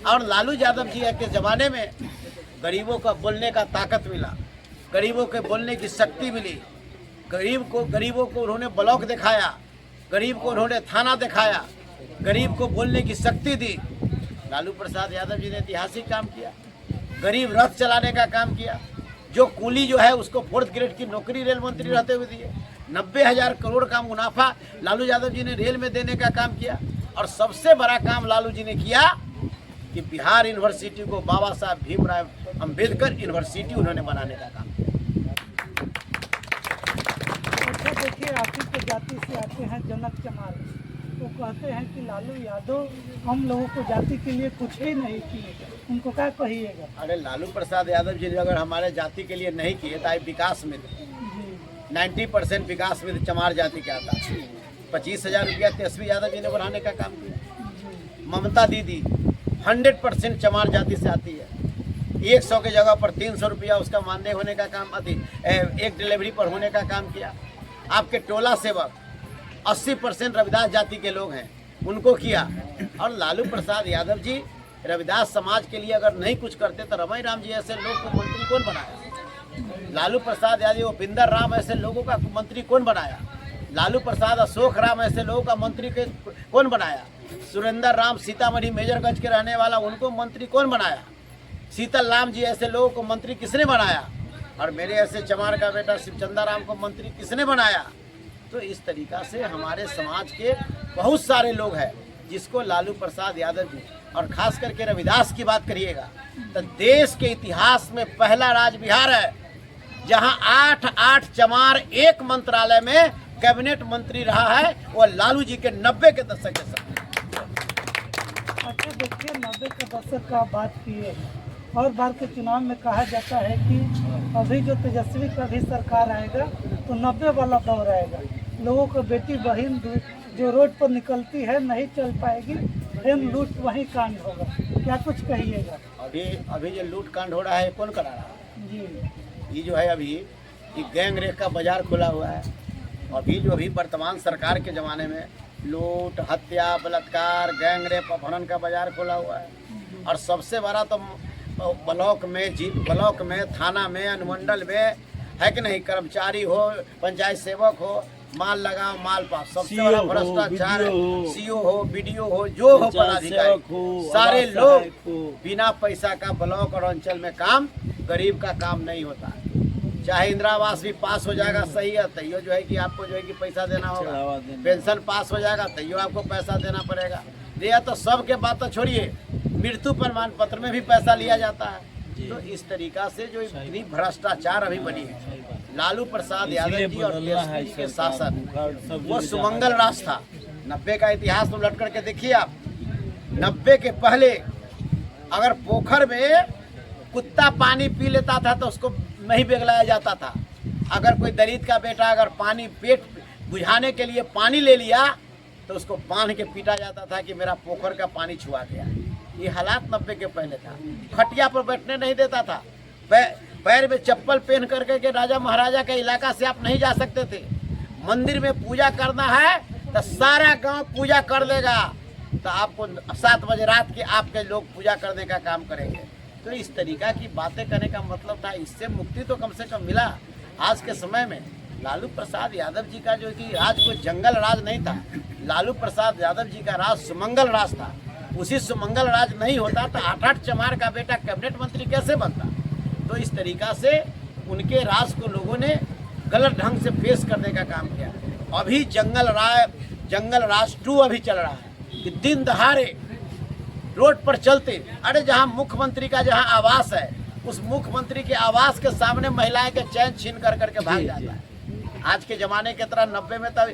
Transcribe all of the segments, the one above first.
और लालू यादव जी के ज़माने में गरीबों का बोलने का ताकत मिला, गरीबों के बोलने की शक्ति मिली। गरीबों को उन्होंने ब्लॉक दिखाया, गरीब को उन्होंने थाना दिखाया, गरीब को बोलने की शक्ति दी। लालू प्रसाद यादव जी ने ऐतिहासिक काम किया, गरीब रथ चलाने का काम किया। जो कूली जो है उसको 4th ग्रेड की नौकरी रेल मंत्री रहते हुए दिए। 90,000 करोड़ का मुनाफा लालू यादव जी ने रेल में देने का काम किया। और सबसे बड़ा काम लालू जी ने किया कि बिहार यूनिवर्सिटी को बाबा साहब भीमराव अंबेडकर यूनिवर्सिटी उन्होंने बनाने का काम किया। अच्छा देखिए, आप ही के जाति से आते हैं जनक चमार, वो कहते हैं कि लालू यादव हम लोगों को जाति के लिए कुछ ही नहीं किए, उनको क्या कहिएगा? अरे लालू प्रसाद यादव जी ने अगर हमारे जाति के लिए नहीं किए तो विकास में 90% विकास में चमार जाति के आता। 25,000 रुपया तेजस्वी यादव जी ने बढ़ाने का काम किया। ममता दीदी 100% चमार जाति से आती है। 100 की जगह पर 300 रुपया उसका मानदेय होने का काम एक डिलीवरी पर होने का काम किया। आपके टोला सेवक 80% रविदास जाति के लोग हैं, उनको किया। और लालू प्रसाद यादव जी रविदास समाज के लिए अगर नहीं कुछ करते तो रमई राम जी ऐसे लोग को मंत्री कौन बनाया? लालू प्रसाद यादव उपिंदर राम ऐसे लोगों का मंत्री कौन बनाया? लालू प्रसाद अशोक राम ऐसे लोगों का मंत्री के कौन बनाया? सुरेंद्र राम सीतामढ़ी मेजरगंज के रहने वाला, उनको मंत्री कौन बनाया? शीतल राम जी ऐसे लोगों को मंत्री किसने बनाया? और मेरे ऐसे चमार का बेटा शिवचंदा राम को मंत्री किसने बनाया? तो इस तरीका से हमारे समाज के बहुत सारे लोग हैं जिसको लालू प्रसाद यादव जी, और खास करके रविदास की बात करिएगा तो देश के इतिहास में पहला राज्य बिहार है जहां 8 चमार एक मंत्रालय में कैबिनेट मंत्री रहा है, वो लालू जी के 90 के दशक के समय। अच्छा देखिए, 90 के दशक का बात किए, और बार के चुनाव में कहा जाता है कि अभी जो तेजस्वी का भी सरकार आएगा तो 90 वाला दौर आएगा। लोगों को बेटी बहन जो रोड पर निकलती है नहीं चल पाएगी, फिर लूट वही कांड होगा, क्या कुछ कहिएगा? अभी जो लूट कांड हो रहा है कौन करा रहा है? जी, ये जो है अभी ये गैंग रेप का बाजार खुला हुआ है। अभी वर्तमान सरकार के ज़माने में लूट, हत्या, बलात्कार, गैंग रेप, अपहरण का बाजार खुला हुआ है। और सबसे बड़ा तो ब्लॉक में, थाना में, अनुमंडल में है कि नहीं, कर्मचारी हो, पंचायत सेवक हो, माल लगाओ माल पास, सबसे बड़ा भ्रष्टाचार है। सीओ हो, बीडीओ हो, जो हो पदाधिकारी, सारे लोग बिना पैसा का ब्लॉक और अंचल में काम, गरीब का काम नहीं होता। चाहे इंदिरा आवास भी पास हो जाएगा सही है, तैयो जो है कि आपको जो है कि पैसा देना होगा। पेंशन पास हो जाएगा तैयो आपको पैसा देना पड़ेगा। दिया तो सबके बात तो छोड़िए, मृत्यु प्रमाण पत्र में भी पैसा लिया जाता है। तो इस तरीका से जो इतनी भ्रष्टाचार अभी बनी है, लालू प्रसाद यादव जी और तेजस्वी के शासन, वो सुमंगल राज था। 90 का इतिहास तुम लट करके देखिए आप। 90 के पहले अगर पोखर में कुत्ता पानी पी लेता था तो उसको नहीं बेगलाया जाता था। अगर कोई दलित का बेटा अगर पानी पेट बुझाने के लिए पानी ले लिया तो उसको बांध के पीटा जाता था कि मेरा पोखर का पानी छुआ गया। ये हालात 90 के पहले था। खटिया पर बैठने नहीं देता था, पैर में चप्पल पहन करके के राजा महाराजा के इलाका से आप नहीं जा सकते थे। मंदिर में पूजा करना है तो सारा गांव पूजा कर देगा, तो आपको 7 बजे रात के आपके लोग पूजा करने का काम करेंगे। तो इस तरीका की बातें करने का मतलब था, इससे मुक्ति तो कम से कम मिला। आज के समय में लालू प्रसाद यादव जी का जो कि राज कोई जंगल राज नहीं था, लालू प्रसाद यादव जी का राज सुमंगल राज था। उसी सुमंगल राज नहीं होता तो 8 चमार का बेटा कैबिनेट मंत्री कैसे बनता? तो इस तरीका से उनके राज को लोगों ने गलत ढंग से पेश करने का काम किया। अभी जंगल राज 2 अभी चल रहा है कि दिन दहाड़े रोड पर चलते, अरे जहां मुख्यमंत्री का जहां आवास है, उस मुख्यमंत्री के आवास के सामने महिलाएं के चैन छीन कर करके भाग जाता है। आज के ज़माने की तरह 90 में तो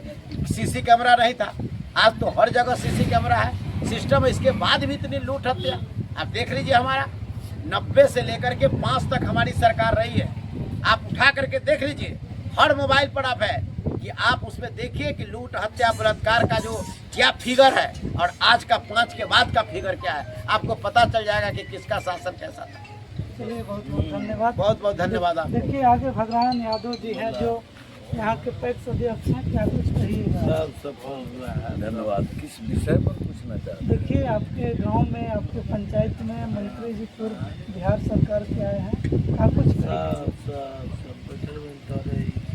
सीसी कैमरा नहीं था, आज तो हर जगह सीसी कैमरा है, सिस्टम। इसके बाद भी इतनी लूट हत्या आप देख लीजिए। हमारा 90 से लेकर के 5 तक हमारी सरकार रही है। आप उठा करके देख लीजिए, हर मोबाइल पर आप है कि आप उसमें देखिए कि लूट हत्या बलात्कार का जो क्या फिगर है और आज का 5 के बाद का फिगर क्या है, आपको पता चल जाएगा कि किसका शासन कैसा था। चलिए बहुत बहुत धन्यवाद। बहुत बहुत धन्यवाद। आप देखिए आगे भगवान यादव जी हैं जो यहाँ के पैक्स अध्यक्ष हैं, क्या कुछ कहिएगा? सब धन्यवाद। किस विषय पर कुछ पूछना चाहते देखिए, आपके गांव में, आपके पंचायत में मंत्री जी पूर्व बिहार सरकार के आए हैं, आप कुछ कहेंगे?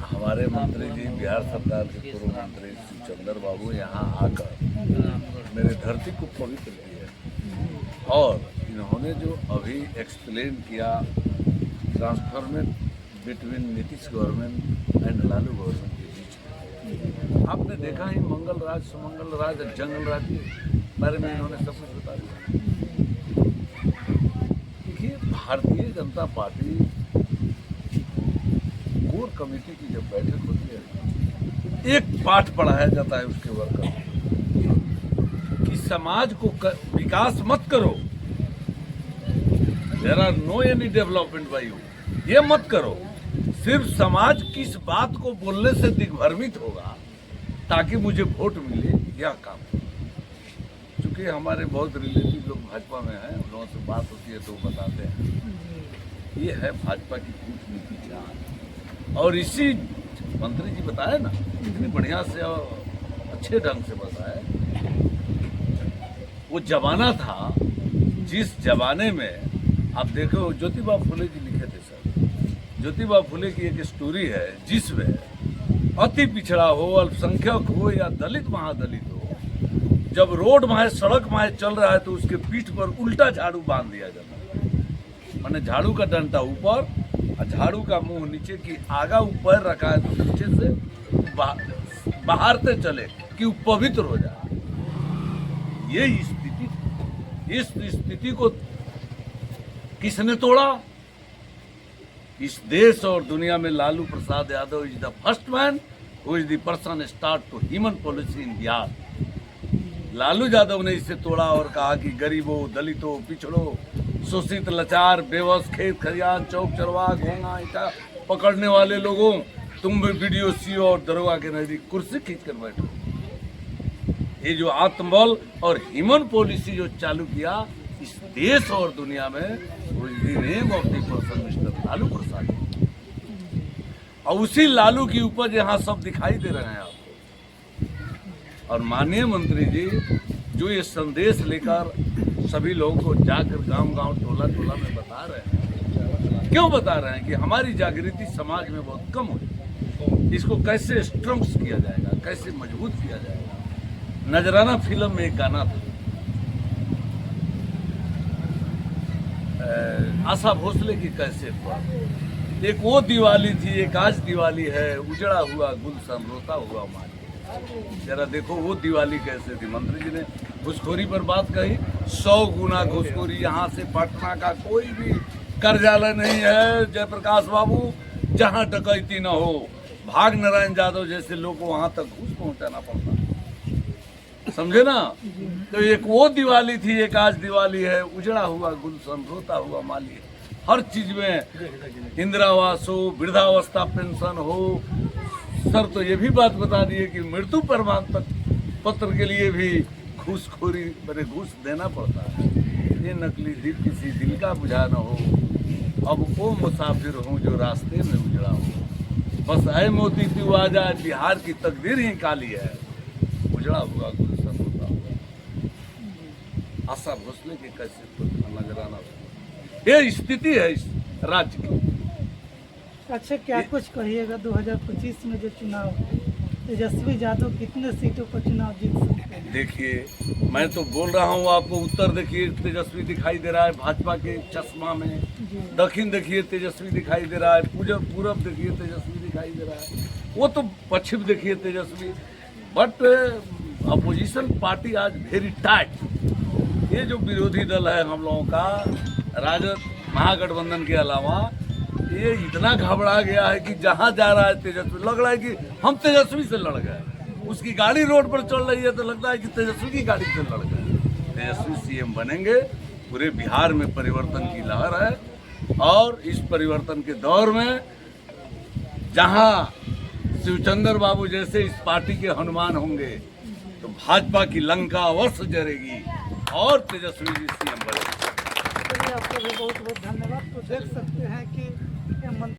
हमारे मंत्री जी बिहार सरकार के पूर्व मंत्री शिवचंद्र बाबू यहाँ आकर मेरे धरती को पवित्र किए और इन्होंने जो अभी एक्सप्लेन किया ट्रांसफॉर्मेट between Nitish government and Lalu government के बीच में, आपने देखा ही मंगल राज, सुमंगल राज, जंगल राज के बारे में इन्होंने सब कुछ बता दिया। देखिए, Bharatiya Janata party core committee की जब बैठक होती है, एक पाठ पढ़ाया जाता है उसके वर्कर कि समाज को विकास मत करो, there are no any development by you, ये मत करो, सिर्फ समाज किस बात को बोलने से दिग्भ्रमित होगा ताकि मुझे वोट मिले, यह काम। क्योंकि हमारे बहुत रिलेटिव लोग भाजपा में हैं, उन लोगों से बात होती है तो वो बताते हैं ये है भाजपा की कूटनीति चाल। और इसी मंत्री जी बताए ना, इतनी बढ़िया से और अच्छे ढंग से बताए। वो जमाना था जिस जमाने में आप देखो, ज्योतिबा फुले जी लिखे थे सर, ज्योतिबा फुले की एक स्टोरी है जिसमें अति पिछड़ा हो, अल्पसंख्यक हो या दलित महादलित हो, जब रोड माहे सड़क माहे चल रहा है तो उसके पीठ पर उल्टा झाड़ू बांध दिया जाता है, माने झाड़ू का डंडा ऊपर और झाड़ू का मुंह नीचे की आगा ऊपर रखा है तो नीचे से बाहरते चले कि वो पवित्र हो जाए। ये स्थिति, इस स्थिति को किसने तोड़ा? इस देश और दुनिया में Lalu Prasad Yadav is the first man who is the person start to human policy in Bihar. Lalu Yadav ने इसे तोड़ा और कहा कि गरीबों, दलितों, पिछड़ों, शोषित, लाचार, बेबस, खेत खलियान, चौक चरवाह, घोंगा ईटा पकड़ने वाले लोगों, तुम भी वीडियो सीओ और दरोगा के नजदीक कुर्सी खींच कर बैठो। ये जो आत्मबल और ह्यूमन पॉलिसी जो चालू किया इस देश और दुनिया में, name of the person mister Lalu Prasad, और उसी लालू की उपज यहाँ सब दिखाई दे रहे हैं आपको। और माननीय मंत्री जी जो ये संदेश लेकर सभी लोगों को जाकर गांव-गांव, टोला-टोला में बता रहे हैं, क्यों बता रहे हैं कि हमारी जागृति समाज में बहुत कम हुई, इसको कैसे स्ट्रॉन्ग किया जाएगा, कैसे मजबूत किया जाएगा। नजराना फिल्म में एक गाना था, आशा भोसले की कैसेट पर, एक वो दिवाली थी, एक आज दिवाली है, उजड़ा हुआ गुलशन रोता हुआ माली। जरा देखो वो दिवाली कैसे थी। मंत्री जी ने घुसखोरी पर बात कही, 100 गुना घुसखोरी। यहाँ से पटना का कोई भी कार्यालय नहीं है जयप्रकाश बाबू जहाँ डकैती न हो। भाग नारायण यादव जैसे लोग को वहाँ तक घूस पहुँचाना पड़ता, समझे ना। तो एक वो दिवाली थी, एक आज दिवाली है, उजड़ा हुआ गुलशन रोता हुआ माली। हर चीज में इंदिरा आवास हो, वृद्धावस्था पेंशन हो। सर तो ये भी बात बता दिए कि मृत्यु प्रमाण पत्र के लिए भी घूसखोरी, बड़े घूस देना पड़ता है। ये नकली दिल किसी दिल का बुझा न हो, अब वो मुसाफिर हूँ जो रास्ते में उजड़ा हो। बस ऐ मोती तू आ जाए, बिहार की तकदीर ही काली है, उजड़ा हुआ गुलशन होता हुआ। आशा भोसले के कैसे नजराना, ये स्थिति है इस राज्य की। अच्छा, क्या कुछ कहिएगा 2025 में जो चुनाव, तेजस्वी यादव कितने सीटों पर चुनाव जीत सकते हैं? देखिए, मैं तो बोल रहा हूँ आपको, उत्तर देखिए तेजस्वी दिखाई दे रहा है भाजपा के चश्मा में, दक्षिण देखिए तेजस्वी दिखाई दे रहा है, पूरब देखिए तेजस्वी दिखाई दे रहा है, वो तो पश्चिम देखिए तेजस्वी। बट अपोजिशन पार्टी आज वेरी टाइट। ये जो विरोधी दल है हम लोगों का, राजद महागठबंधन के अलावा, ये इतना घबरा गया है कि जहां जा रहा है तेजस्वी, लग रहा है कि हम तेजस्वी से लड़ गए। उसकी गाड़ी रोड पर चल रही है तो लगता है कि तेजस्वी की गाड़ी से लड़ गए। तेजस्वी सीएम बनेंगे, पूरे बिहार में परिवर्तन की लहर है। और इस परिवर्तन के दौर में जहां शिवचंद्र बाबू जैसे इस पार्टी के हनुमान होंगे तो भाजपा की लंका अवश्य जरेगी और तेजस्वी जी सीएम बनेंगे। आपका भी बहुत बहुत धन्यवाद। तो देख सकते हैं कि